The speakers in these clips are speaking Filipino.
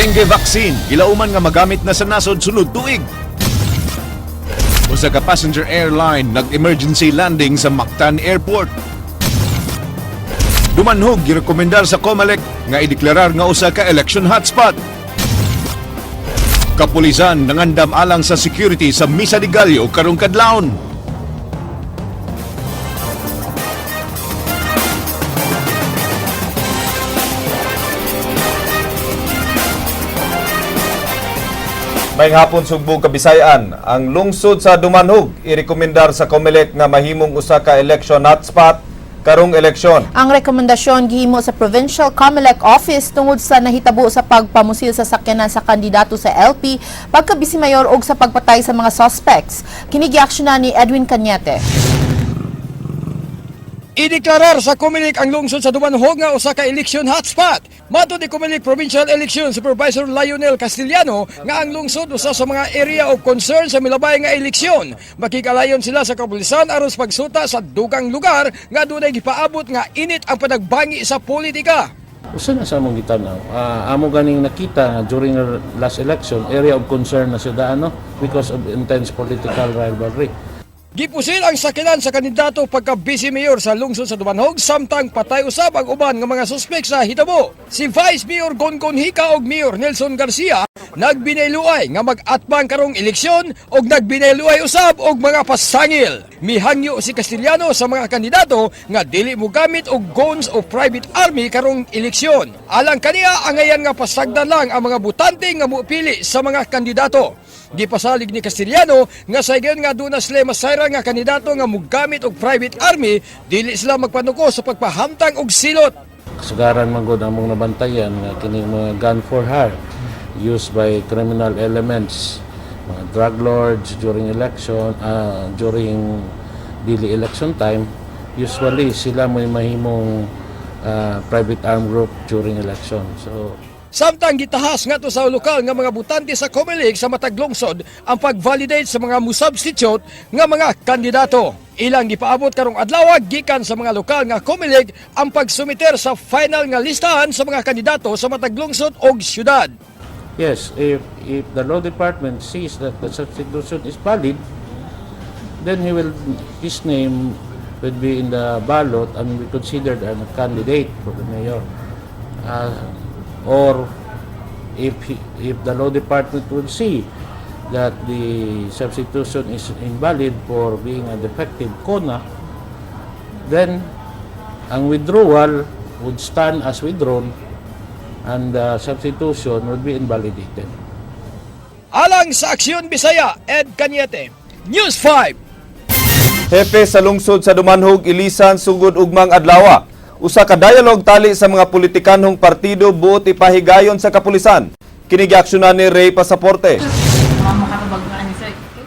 Dengue vaccine gilauman nga magamit na sa nasod sunod tuig. Usa ka passenger airline nag-emergency landing sa Mactan Airport. Dumanhog girekomendar sa COMELEC nga ideklarar nga usa ka election hotspot. Kapulisan nangandam alang sa security sa Misa de Gallo karong kadlawon. May hapon sugbong Kabisayan, ang lungsod sa Dumanhog irekomendar sa COMELEC nga mahimong usa ka election hotspot karong eleksyon. Ang rekomendasyon gihimo sa Provincial COMELEC Office tungod sa nahitabo sa pagpamusil sa sakyanan sa kandidato sa LP, pagka-Vice Mayor og sa pagpatay sa mga suspects. Kini giaksyonan ni Edwin Cañete. Ideklarar sa COMELEC ang lungsod sa Dumanhog nga usa ka election hotspot. Matud ni COMELEC Provincial Election Supervisor Lionel Castillano nga ang lungsod usa sa mga area of concern sa milabay nga eleksyon. Makikalayon sila sa kapulisan aron sa pagsuta sa dugang lugar nga dunay gipaabot nga init ang panagbangi sa politika. Usa na sa among gitanaw, amo ganing nakita during the last election, area of concern na siya because of intense political rivalry. Gipusil ang sakyanan sa kandidato pagka-Vice Mayor sa lungsod sa Dumanhog samtang patay usab ang uban nga mga suspek sa hitabo. Si Vice Mayor Gongon Hica ug Mayor Nelson Garcia nagbinayluay nga mag-atbang karong eleksyon ug nagbinayluay usab og mga pasangil. Mihangyo si Castillano sa mga kandidato nga dili mo gamit og guns o private army karong eleksyon. Alang kaniya angayan nga pasagdan lang ang mga butante nga mupili sa mga kandidato. Gipasalig ni Castillano nga saygan nga duna sila masayra nga kandidato nga mugamit og private army, dili sila magpanuko sa pagpahamtang og silot. Kasagaran man gud among nabantayan nga kini mga gun for hire used by criminal elements, mga drug lords during election, during daily election time. Usually sila may mahimong private armed group during election. So Samtang gitahas nga to sa lokal nga mga butante sa COMELEC sa matag lungsod ang pag-validate sa mga musubstitute nga mga kandidato. Ilang gipaabot karong adlaw gikan sa mga lokal nga COMELEC ang pagsumiter sa final nga listahan sa mga kandidato sa matag lungsod og syudad. yes, if the law department sees that the substitution is valid, then his name will be in the ballot and be considered a candidate for the mayor. Or if the law department will see that the substitution is invalid for being a defective CONA, then ang withdrawal would stand as withdrawn and the substitution would be invalidated. Alang sa Aksyon Bisaya, Ed Cañete, News 5. Hepe sa lungsod sa Dumanhog ilisan sugod ugmang adlaw. Usa ka dialog tali sa mga politikanhong partido buot ipahigayon sa kapulisan. Kini giaksyonan ni Ray Pasaporte.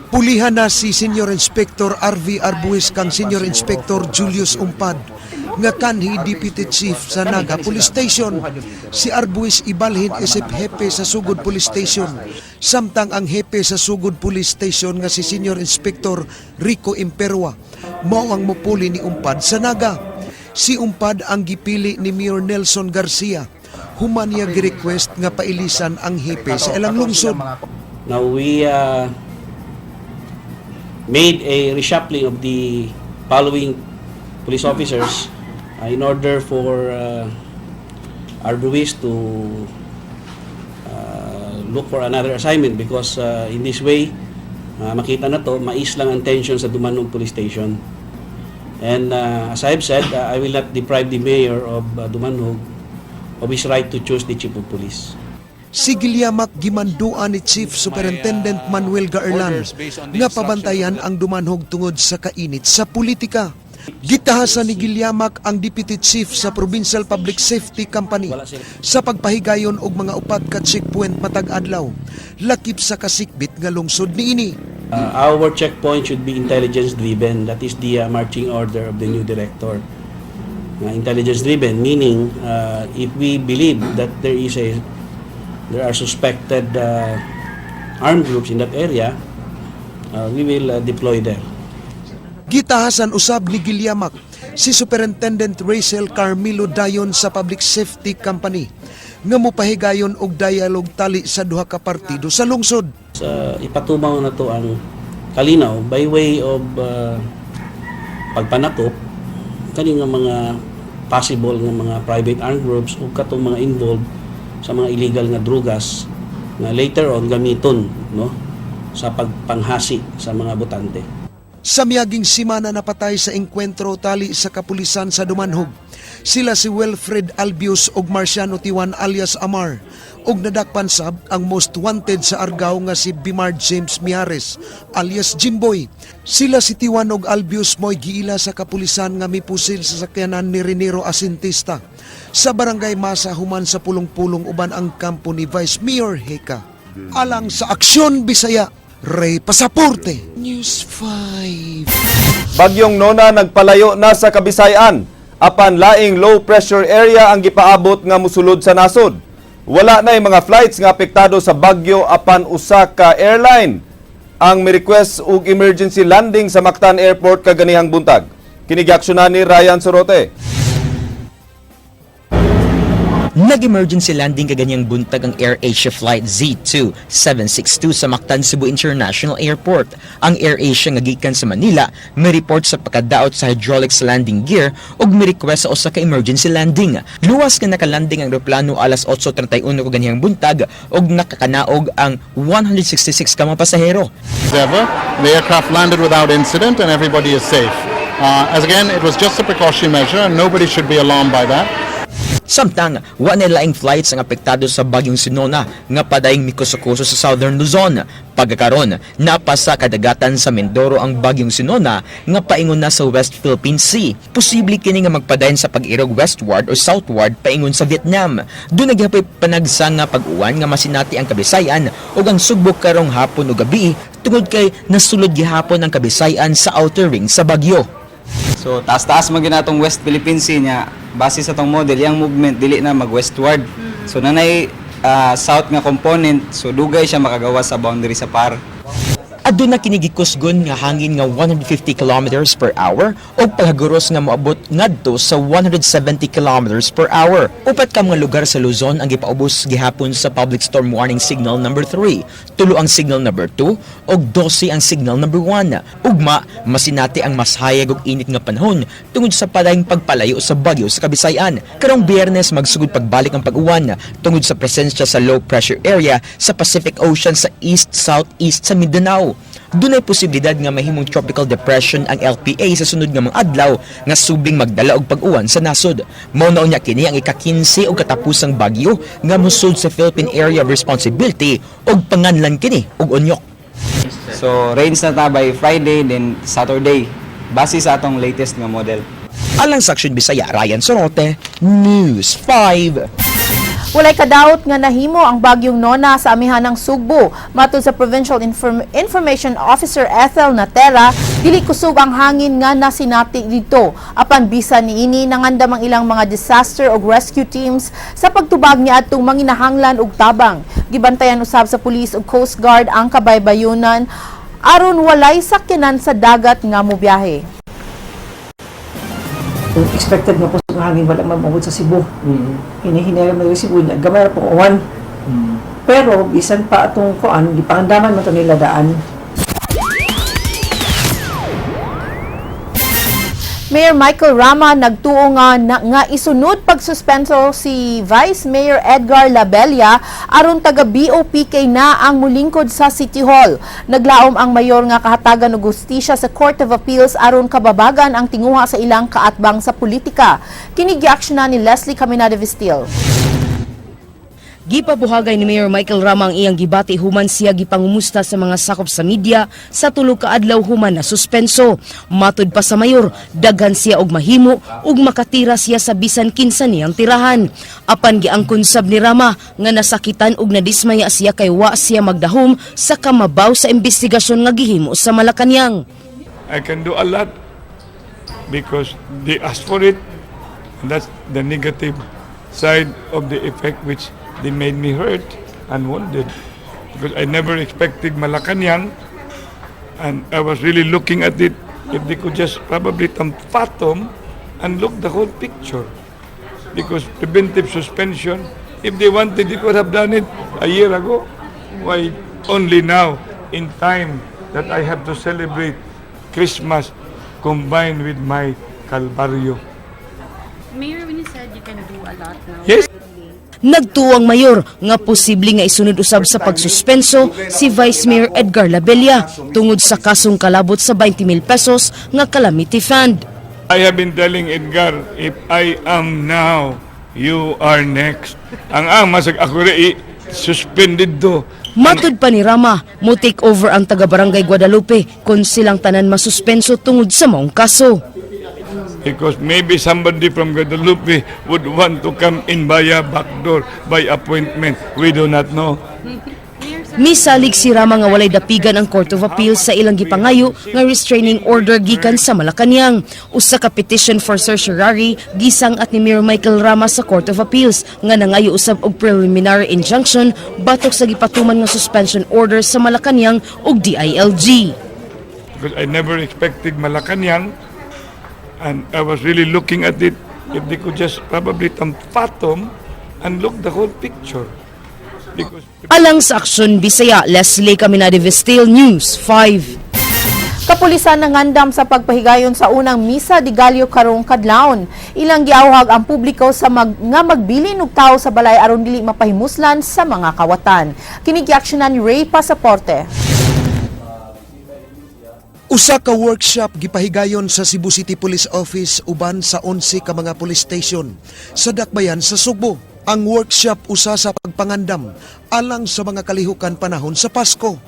Pulihan na si Senior Inspector RV Arbues kang Senior Inspector Julius Umpad nga kanhi Deputy Chief sa Naga Police Station. Si Arbues ibalhin isip hepe sa Sugod Police Station. Samtang ang hepe sa Sugod Police Station nga si Senior Inspector Rico Imperwa mao ang mupuli ni Umpad sa Naga. Si Umpad ang gipili ni Mayor Nelson Garcia. Human niya gi-request nga pailisan ang hepe sa ilang lungsod. Now we made a reshuffling of the following police officers in order for Arbues to look for another assignment because in this way, makita na to, mais lang ang tension sa Dumanhog Police Station. And as I have said, I will not deprive the mayor of Dumanhog of his right to choose the chief of police. Si Gilyamak gimanduan ni Chief Superintendent Manuel Gaerlan nga pabantayan ang Dumanhog tungod sa kainit sa politika. Gitahasan ni Gilyamak ang Deputy Chief sa Provincial Public Safety Company sa pagpahigayon og mga upat ka checkpoint matag adlaw. Lakip sa kasikbit nga lungsod niini. Our checkpoint should be intelligence-driven. That is the marching order of the new director. Intelligence-driven, meaning if we believe that there are suspected armed groups in that area, we will deploy there. Gitahasan usab ni Gilyamak si Superintendent Rachel Carmelo Dayon sa Public Safety Company nga mopahigayon og dialogue tali sa duha ka partido sa lungsod. Ipatumaw na to ang kalinaw by way of pagpanakop kani nga mga possible nga mga private armed groups o katong mga involved sa mga illegal nga drugas nga later on gamiton no sa pagpanghasi sa mga botante. Sa miyaging simana napatay sa engkwentro tali sa kapulisan sa Dumanhog. Sila si Wilfred Albius og Marciano Tiwan alias Amar og nadakpan sab ang most wanted sa Argao nga si Bimar James Miares alias Jimboy. Sila si Tiwan og Albius mo'y giila sa kapulisan nga mipusil sa sakyanan ni Renero Asintista sa barangay Masa human sa pulong-pulong uban ang kampo ni Vice Mayor Heka. Alang sa Aksyon Bisaya, Ray Pasaporte, News 5. Bagyong Nona nagpalayo na sa Kabisayan. Apan laing low pressure area ang gipaabot nga musulod sa nasod. Wala na mga flights nga apektado sa bagyo apan usa ka airline ang mi-request og emergency landing sa Mactan Airport kaganihang buntag. Kinigaksyonan ni Ryan Sorote. Nag-emergency landing kaganyang buntag ang AirAsia Flight Z2-762 sa Mactan, Cebu International Airport. Ang AirAsia nga gikan sa Manila may report sa pagkadaot sa hydraulics landing gear ug may request sa usa ka emergency landing. Luwas nga nakalanding ang eroplano alas 8:31 kaganyang buntag ug nakakanaog ang 166 ka mga pasahero. Ever, the aircraft landed without incident and everybody is safe. As again, it was just a precaution measure and nobody should be alarmed by that. Samtang, wa na laing flights ang apektado sa bagyong Sinona nga padayong mikusukuso sa Southern Luzon. Pagkakaron, napasa kadagatan sa Mindoro ang bagyong Sinona nga paingon na sa West Philippine Sea. Posible kini nga magpadayon sa pag-irog westward o southward paingon sa Vietnam. Doon nagyapay panagsa nga pag-uwan nga masinati ang Kabisayan o ang sugbok karong hapon o gabi tungod kay nasulod gihapon ang Kabisayan sa outer ring sa bagyo. So taas-taas man ginatong West Philippine Sea nya base sa tong model yang movement dili na mag-westward. So nanay south nga component so dugay siya makagawa sa boundary sa PAR. Adto na kinigikusgon nga hangin nga 150 kilometers per hour o paghaguros nga moabot ngadto sa 170 kilometers per hour. Upat ka mga lugar sa Luzon ang gipaubos gihapon sa public storm warning signal number 3, 3 ang signal number 2 ug 12 ang signal number 1. Ugma, masinati ang mas hayag ug init nga panahon tungod sa padayong pagpalayo sa bagyo sa Kabisayan. Karong Biyernes magsugod pagbalik ang pag-uwan tungod sa presensya sa low pressure area sa Pacific Ocean sa east-southeast sa Mindanao. Dunay posibilidad nga mahimong tropical depression ang LPA sa sunod nga mga adlaw nga subing magdala og pag-uwan sa nasod. Mao na unya kini ang ika-15 og katapusang bagyo nga musud sa Philippine Area of Responsibility og panganlan kini og unyok. So rains na ta by Friday then Saturday base sa atong latest nga model. Alang sa Aksyon Bisaya, Ryan Sorote, News 5. Walay kadaot nga nahimo ang bagyong Nona sa amihanang Sugbo. Matod sa Provincial Information Officer Ethel Natera, dili kusog ang hangin nga nasinati dito. Apan bisan niini nangandam ang ilang mga disaster o rescue teams sa pagtubag niya atong manginahanglan og tabang. Gibantayan usab sa Police ug Coast Guard ang kabaybayunan aron walay sakyanan sa dagat nga mobiyahe. Expected nga po sa hangin wala mamabot sa Cebu. Hinihinera mo yung Cebu niya. Gamay na po uwan. Pero, bisan pa itong kuan, di pangandaman mo ito nila daan. Mayor Michael Rama nagtuo nga isunod pagsuspenso si Vice Mayor Edgar Labella aron taga BOPK na ang mulingkod sa City Hall. Naglaom ang mayor nga kahatagan og hustisya sa Court of Appeals aron kababagan ang tinguha sa ilang kaatbang sa politika. Kini giaksyonan ni Leslie Caminada Vistil. Gipabuhagay ni Mayor Michael Rama ang iyang gibati human siya gipangumusta sa mga sakop sa media sa tulo ka adlaw human na suspenso. Matud pa sa mayor, daghan siya og mahimo ug makatira siya sa bisan kinsa niyang tirahan. Apan giangkon sab ni Rama nga nasakitan ug nadismaya siya kay wa siya magdahom sa kamabaw sa investigasyon nga gihimo sa Malacañang. I can do a lot because they asked for it. And that's the negative side of the effect which they made me hurt and wounded because I never expected Malacañang and I was really looking at it if they could just probably fathom and look the whole picture. Because preventive suspension, if they wanted, they could have done it a year ago. Why only now, in time that I have to celebrate Christmas combined with my Calvario? Mayor, when you said you can do a lot now. Yes. Nagtuwang mayor nga posible nga isunod usab sa pagsuspenso si Vice Mayor Edgar Labella tungod sa kasong kalabot sa 20,000 pesos nga calamity fund. I have been telling Edgar, if I am now, you are next. Ang masag ako suspended do. Matud pa ni Rama, mo take over ang taga-barangay Guadalupe kung silang tanan masuspenso tungod sa maong kaso. Because maybe somebody from Guadalupe would want to come in by a back door, by appointment. We do not know. Misalig si Rama nga walay dapigan ang Court of Appeals sa ilang gipangayo nga restraining order gikan sa Malacañang. Usa ka petition for certiorari gisang at ni Mayor Michael Rama sa Court of Appeals nga nangayo usab og preliminary injunction batok sa gipatuman nga suspension order sa Malacañang ug DILG. Because I never expected Malacañang, and I was really looking at it, if they could just probably fathom and look the whole picture. Because Alang sa Aksyon Bisaya, Leslie Caminade Vestil, News 5. Kapulisan nangandam sa pagpahigayon sa unang misa di Gallo karong kadlawon. Ilang giawhag ang publiko sa nga magbilin og tawo sa balay aron dili mapahimuslan sa mga kawatan. Kini giaksyonan ni Ray Pasaporte. Usa ka workshop gipahigayon sa Cebu City Police Office uban sa 11 ka mga police station sa Dakbayan sa Sugbo. Ang workshop usa sa pagpangandam alang sa mga kalihukan panahon sa Pasko.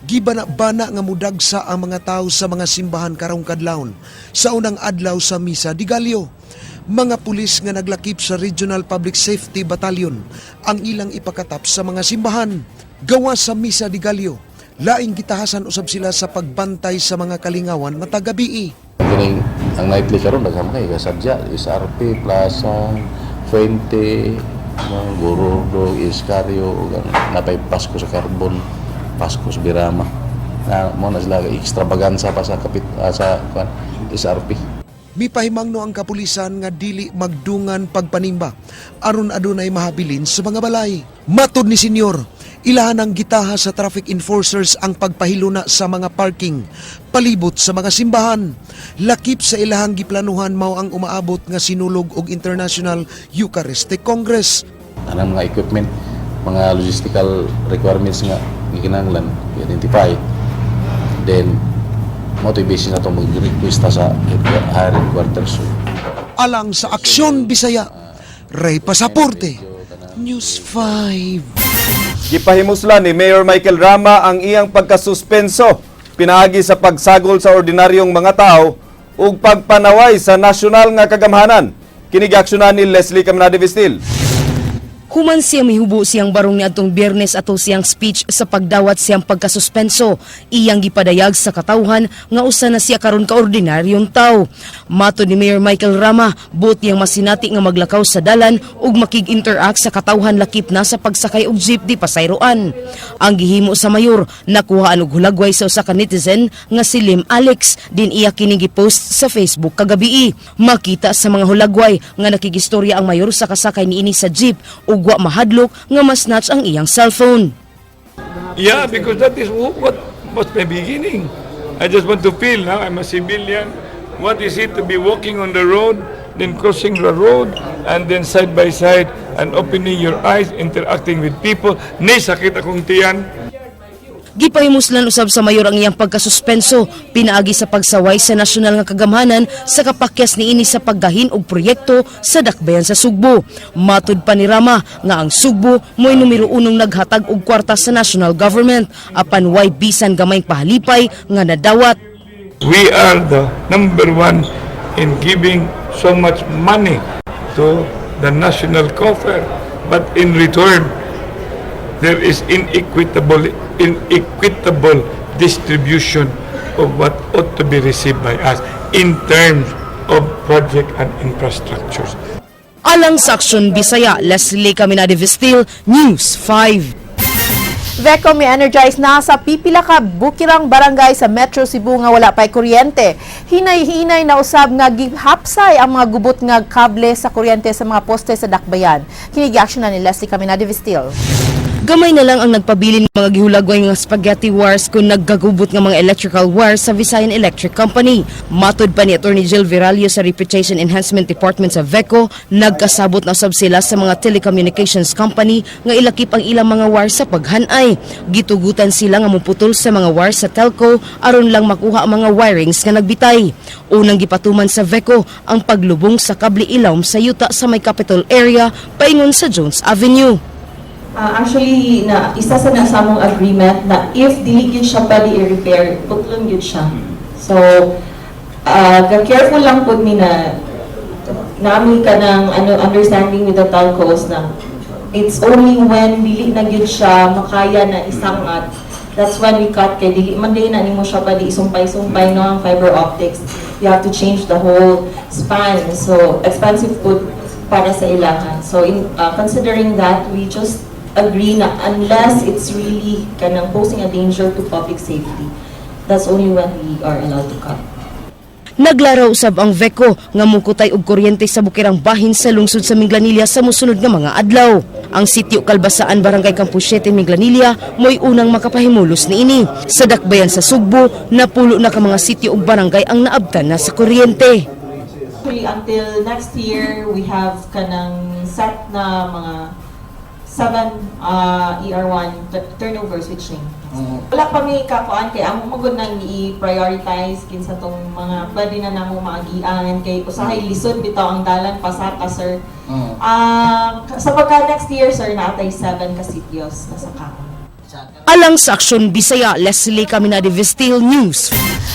Gibana-bana nga mudagsa ang mga tao sa mga simbahan karong kadlawon sa unang adlaw sa Misa di Gallo. Mga pulis nga naglakip sa Regional Public Safety Battalion ang ilang ipakatap sa mga simbahan. Gawa sa Misa di Gallo, laing gitahasan usab sila sa pagbantay sa mga kalingawan matag gabi. Kining ang nightly karon daghang kay kasadya, SRP, Plaza, Fuente, Gorordo, Iscario, napay Pasko sa Carbon, Pasko sa Birama. Na mo na sila extravaganza pa sa SRP. Mipahimangno ang kapulisan nga dili magdungan pagpanimba aron adunay mahabilin sa mga balay. Matud ni Senyor, ilahan ang gitaha sa traffic enforcers ang pagpahiluna sa mga parking palibot sa mga simbahan. Lakip sa ilahang giplanuhan mao ang umaabot nga sinulog og International Eucharistic Congress. Anang mga equipment, mga logistical requirements nga gikinahanglan identify. Then motivation na itong mag-request sa higher headquarters. Alang sa Aksyon Bisaya, Ray Pasaporte, News 5. Gipahimuslan ni Mayor Michael Rama ang iyang pagkasuspenso pinaagi sa pagsagol sa ordinaryong mga tao ug pagpanaway sa nasyonal nga kagamhanan. Kini giaksyonan ni Leslie Caminade Vestil. Human siya mihubo siyang barong niadtong Biyernes ato siyang speech sa pagdawat siyang pagkasuspenso. Iyang gipadayag sa katawhan nga usa na siya karon ka ordinaryong tao. Mato ni Mayor Michael Rama, buot niyang masinati nga maglakaw sa dalan ug makig-interact sa katawhan lakip na sa pagsakay og jeep di pasayroan. Ang gihimo sa mayor, nakuhaan og hulagway sa usa ka netizen nga si Lim Alex, din iya kini gipost sa Facebook kagabi. Makita sa mga hulagway nga nakigistorya ang mayor sa kasakay niini sa jeep ug wa mahadlok nga masnatch ang iyang cellphone. yeah, because that is what was my beginning. I just want to feel now I'm a civilian. What is it to be walking on the road, then crossing the road, and then side by side, and opening your eyes, interacting with people. Nay, sakit akong tiyan. Gipahimuslan usab sa mayor ang iyang pagkasuspenso pinaagi sa pagsaway sa nasyonal nga kagamhanan sa kapakyas niini sa paggahin og proyekto sa Dakbayan sa Sugbo. Matud pa ni Rama nga ang Sugbo mo'y numero 1 naghatag og kwarta sa national government apan way bisan gamay pahalipay nga nadawat. We are the number 1 in giving so much money to the national coffer, but in return there is inequitable distribution of what ought to be received by us in terms of project and infrastructures. Alang sa Aksyon Bisaya, Leslie Caminade Vestil, News 5. Veco may energize na sa pipila ka bukirang barangay sa Metro Cebu nga wala pay kuryente. Hinay-hinay na usab nga gihapsay ang mga gubot nga kable sa kuryente sa mga poste sa dakbayan. Kinigiaksyon na ni Leslie Caminada Vistil. Gamay na lang ang nagpabilin ng mga gihulagway nga spaghetti wires kung naggagubot ng mga electrical wires sa Visayan Electric Company. Matod pa ni Attorney Jill Viralio sa Reputation Enhancement Department sa VECO, nagkasabot na sab sila sa mga telecommunications company nga ilakip ang ilang mga wires sa paghanay. Gitugutan sila nga muputol sa mga wires sa telco aron lang makuha ang mga wirings nga nagbitay. Unang gipatuman sa VECO ang paglubong sa kable ilawom sa yuta sa may capital area paingon sa Jones Avenue. Actually, isa sa nasamong agreement na if dili gyud siya pwede i-repair, putlon gyud siya. So, careful lang po mi na nami ka ng understanding with the telcos na it's only when dili na gyud siya makaya na isangat, that's when we cut kay dili man din na nimo siya pwede isumpay-sumpay no ang fiber optics. You have to change the whole span. So, expensive po para sa ilahan. So, considering that, we just agree na unless it's really kanang posing a danger to public safety, that's only when we are allowed to cut. Naglaraw usab ang VECO nga mukutay og kuryente sa bukirang bahin sa lungsod sa Minglanilla sa mosunod nga mga adlaw. Ang sitio Kalbasaan, Barangay Campus 7, Minglanilla mo'y unang makapahimulos niini. Sa dakbayan sa Sugbo, napulo na ka mga sitio ug barangay ang naabtan na sa kuryente. Actually, until next year, we have kanang set na mga 7 ER1 turnover switching. Wala pa may kakuan kay amo magud nang i-prioritize kinsa tong mga pwede na namo maagian kay usahay lisod bitaw ang dalan pasata sir. Sa pagka next year sir natay 7 ka sitios na sa kampo. Alang sa Aksyon Bisaya, Leslie Caminada Vistil News.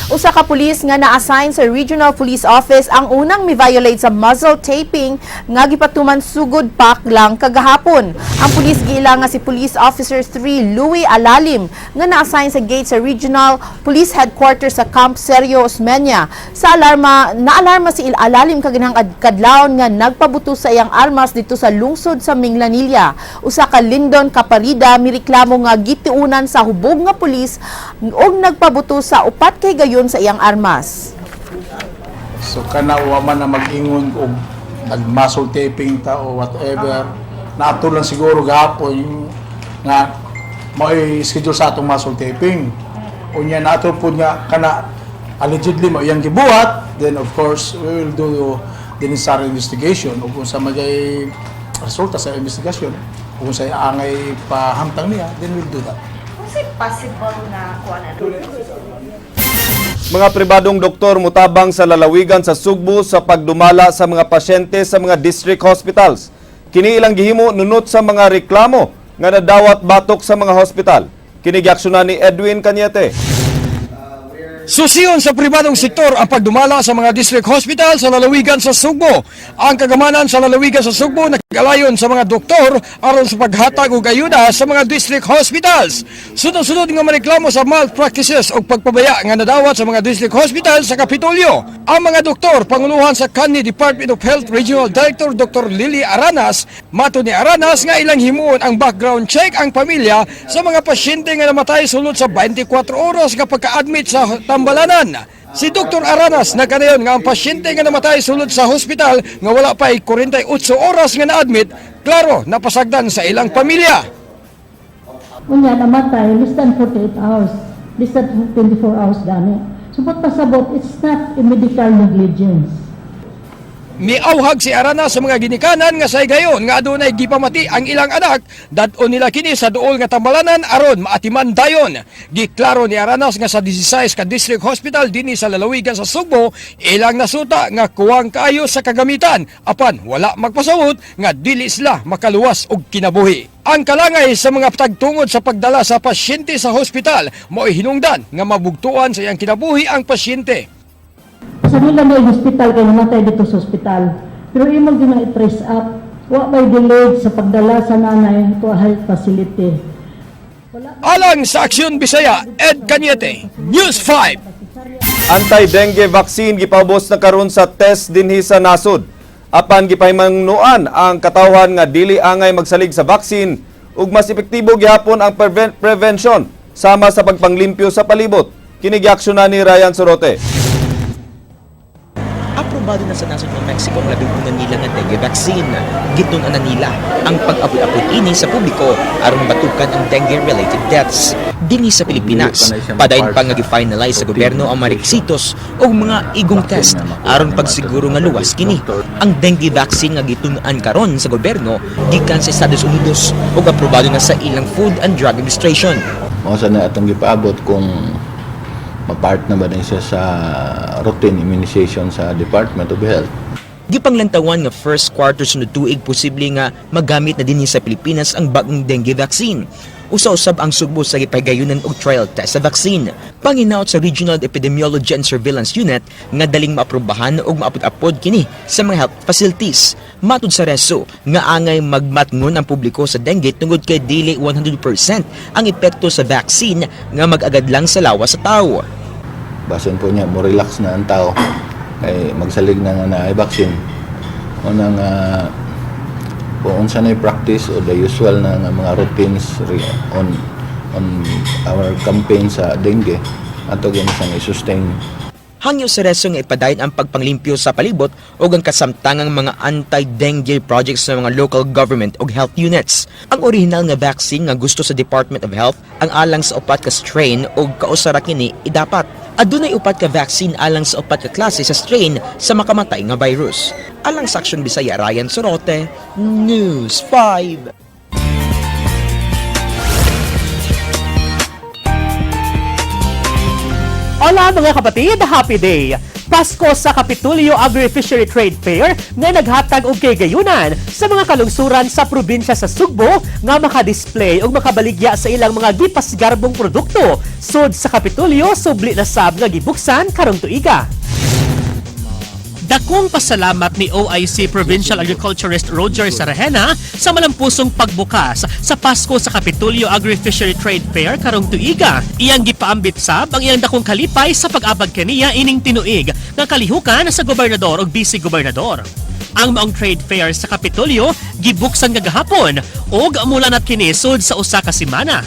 Usa ka pulis nga na-assign sa Regional Police Office ang unang mi-violate sa muzzle taping nga gipatuman sugod pak lang kagahapon. Ang pulis giila nga si Police Officer 3 Louis Alalim nga na-assign sa gate sa Regional Police Headquarters sa Camp Sergio Osmeña. Sa naalarma si Alalim kaginang kadlawon nga nagpabuto sa iyang armas dito sa lungsod sa Minglanilla. Usa ka Lindon Caparida mireklamo nga gitiunan sa hubog nga pulis ug nagpabuto sa upat kay gayon sa iyang armas. So kanawa man na mag-ingon og nag-muscle taping ta o whatever, nato lang siguro gahapon nga may schedule sa atong muscle taping. Unya nato pud nga kana allegedly mo iyang gibuhat, then of course we will do the necessary investigation ug kung sa magay resulta sa investigation, kung sa angay pahamtang niya, then we'll do that. Kasi possible na kuha na Mga pribadong doktor mutabang sa lalawigan sa Sugbo sa pagdumala sa mga pasyente sa mga district hospitals. Kini ilang gihimo nunot sa mga reklamo nga nadawat batok sa mga hospital. Kini giaksyonan ni Edwin Cañete. Susiyon sa pribadong sektor ang pagdumala sa mga district hospital sa lalawigan sa Sugbo. Ang kagamanan sa lalawigan sa Sugbo nagalayon sa mga doktor aron sa paghatag og ayuda sa mga district hospitals. Sunod-sunod nga mareklamo sa malpractices o pagpabaya nga nadawat sa mga district hospital sa Kapitolyo. Ang mga doktor panguluhan sa kanhi Department of Health Regional Director Dr. Lily Aranas, mato ni Aranas nga ilang himuon ang background check ang pamilya sa mga pasyente nga namatay sulod sa 24 oras nga pagka-admit sa Tambalanan. Si Dr. Aranas nagkanayon nga ang pasyente nga namatay sulod sa hospital nga wala pa'y 48 oras nga na-admit, klaro napasagdan sa ilang pamilya. Unya namatay less than 48 hours, less than 24 hours gani. So pagpasabot, it's not a medical negligence. Miauhag si Aranas sa mga ginikanan nga say gayon nga adunay gipamati ang ilang anak dadon nila kini sa duol nga Tambalanan aron maatiman dayon. Giklaro ni Aranas nga sa 16 ka district hospital dinhi sa lalawigan sa Sugbo ilang nasuta nga kuwang kaayo sa kagamitan apan wala magpasawot nga dili sila makaluwas og kinabuhi. Ang kalangay sa mga tagtungod sa pagdala sa pasyente sa hospital mo'y hinungdan nga mabugtuan sa iyang kinabuhi ang pasyente. Sa nila may hospital kayo namatay dito sa hospital. Pero imong din ang i-trace up. Wa may delayed sa pagdala sa nanay to a health facility. Alang sa Aksyon Bisaya, Ed Cañete, News 5. Anti-dengue vaccine gipaubos na karon sa test dinhi sa nasod. Apan gipahimangnuan ang katawhan nga dili angay magsalig sa vaccine ug mas epektibo gihapon ang prevention sama sa pagpanglimpyo sa palibot. Kini giaksyonan ni Ryan Sorote. Aprobado na sa nasod ng Mexico ang 11 nila nga dengue vaccine. Gitunan na nila ang pag-apod-apod ini sa publiko aron batukan ang dengue-related deaths. Dinhi sa Pilipinas, padayon pa nga gi-finalize sa gobyerno ang mga requisitos o mga igong test aron pagsiguro nga luwas kini. Ang dengue vaccine nga gitunan karon sa gobyerno gikan sa Estados Unidos ug aprobado na sa ilang Food and Drug Administration. Mao na atong gipaabot kung part na ba din siya sa routine immunization sa Department of Health. Gipanglantawan nga first quarter sunod tuig posible nga magamit na dinhi sa Pilipinas ang bagong dengue vaccine. Usa-usab ang sugbo sa gipahigayunan og trial test sa vaccine. Panginaot sa Regional Epidemiology and Surveillance Unit nga daling maaprubahan og maapod-apod kini sa mga health facilities. Matud sa reso nga angay magmatngon ang publiko sa dengue tungod kay dili 100% ang epekto sa vaccine nga mag-agad lang sa lawas sa tawo. Basin po niya, mo relax na ang tao kay magsalig na nga na vaccine. Unang kung unsa na practice o the usual na nga mga routines on our campaign sa dengue ato gyud sa i-sustain. Hangyo sa reso nga ipadayon ang pagpanglimpyo sa palibot o ang kasamtangang mga anti-dengue projects sa mga local government o health units. Ang original nga vaccine nga gusto sa Department of Health ang alang sa upat ka strain o kausara kini idapat. Adunay upat ka vaccine alang sa upat ka klase sa strain sa makamatay nga virus. Alang sa Aksyon Bisaya, Ryan Sorote, News 5. Hola mga kapatid, happy day! Pasko sa Kapitolyo Agri-Fishery Trade Fair nga naghatag og kay-gayunan sa mga kalungsuran sa probinsya sa Sugbo nga makadisplay og makabaligya sa ilang mga gipasgarbong produkto. Sud sa Kapitolyo, subli na sab nga gibuksan karong tuiga. Dakong pasalamat ni OIC Provincial Agriculturist Roger Sarahena sa malampusong pagbukas sa Pasko sa Kapitolyo Agri-Fishery Trade Fair karong tuiga. Iyang gipaambit sab ang iyang dakong kalipay sa pag-abag kaniya ining tinuig nga kalihukan sa gobernador ug vice-gobernador. Ang maong trade fair sa Kapitolyo gibuksan gagahapon ug mula nat kini sud sa usa ka semana.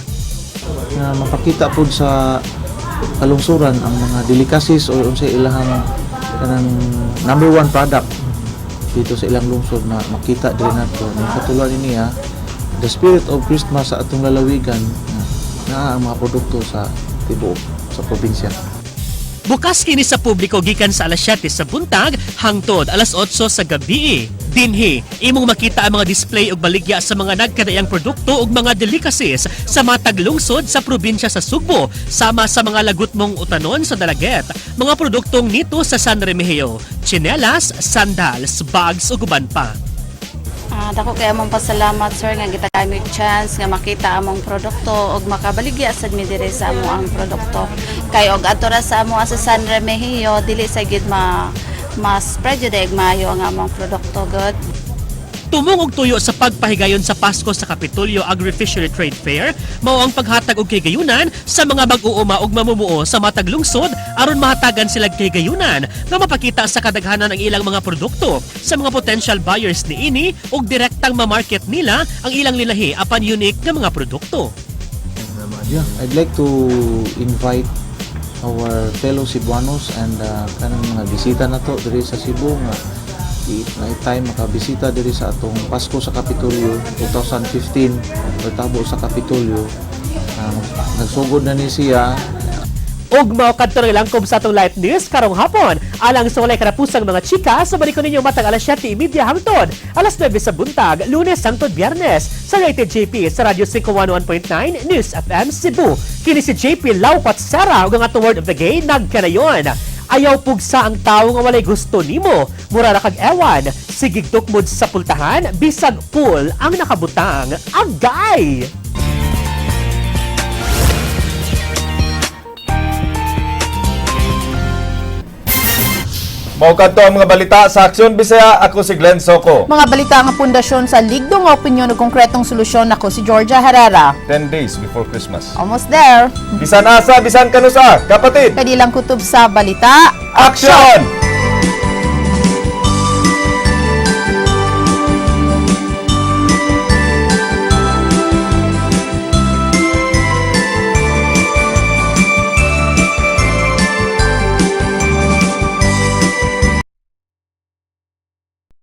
Na mapakita pud sa kalungsuran ang mga delicacies o unsay ilahang kanang number one product dito sa ilang lungsod na makita din nato. Katulad niya, the spirit of Christmas sa atong lalawigan na ang mga produkto sa tibuok sa probinsya. Bukas kini sa publiko gikan sa alas 7 sa buntag hangtod alas 8 sa gabi. Dinhi, imong makita ang mga display ug baligya sa mga nagkadayang produkto ug mga delicacies sa matag lungsod sa probinsya sa Sugbo, sama sa mga lagutmong utanon sa Dalaget, mga produktong nito sa San Remigio, tsinelas, sandals, bags ug uban pa. Dako kay among pasalamat sir nga kita kami chance nga makita among produkto ug makabaligya sad mi diri sa among produkto. Kay og ato ra sa among sa San Remigio dili sa gid mas prejudice maayo ang among produkto good. Tumong og tuyo sa pagpahigayon sa Pasko sa Kapitolyo Agri-Fishery Trade Fair, mao ang paghatag og kay-gayunan sa mga mag-uuma ug mamumuo sa matag lungsod aron mahatagan sila kay-gayunan nga mapakita sa kadaghanan ang ilang mga produkto sa mga potential buyers niini ug direktang ma-market nila ang ilang lilahi apan unique nga mga produkto. Yeah, I'd like to invite our fellow Cebuanos and kanang mga bisita na to diri sa Cebu nga time makabisita diri sa atong Pasko sa Kapitolyo 2015 pagtabo sa Kapitolyo. Nagsugod na ni siya og mao kadto lang kob sa atong light news karong hapon alang sa walay karapusang mga chika sa balik ninyo matag alas 7:30 hangtod alas 9 sa buntag Lunes hangtod Biyernes sa Rated JP sa Radio 511.9 News FM Cebu. Kini si JP Laupat Sara ug ang atong word of the day nagkanayon. Ayaw pugsa ang tao nga walay gusto nimo. Mura ra kag ewan. Sigig tukmod sa pultahan, bisag pool ang nakabutang. Agay! Mao kadto ang mga balita sa Aksyon Bisaya. Ako si Glenn Soco. Mga balita nga pundasyon sa ligdo nga opinyon ug konkretong solusyon. Ako si Georgia Herrera. 10 days before Christmas. Almost there. Bisan asa, bisan kanusa, kapatid. Kadi lang kutob sa balita. Aksyon!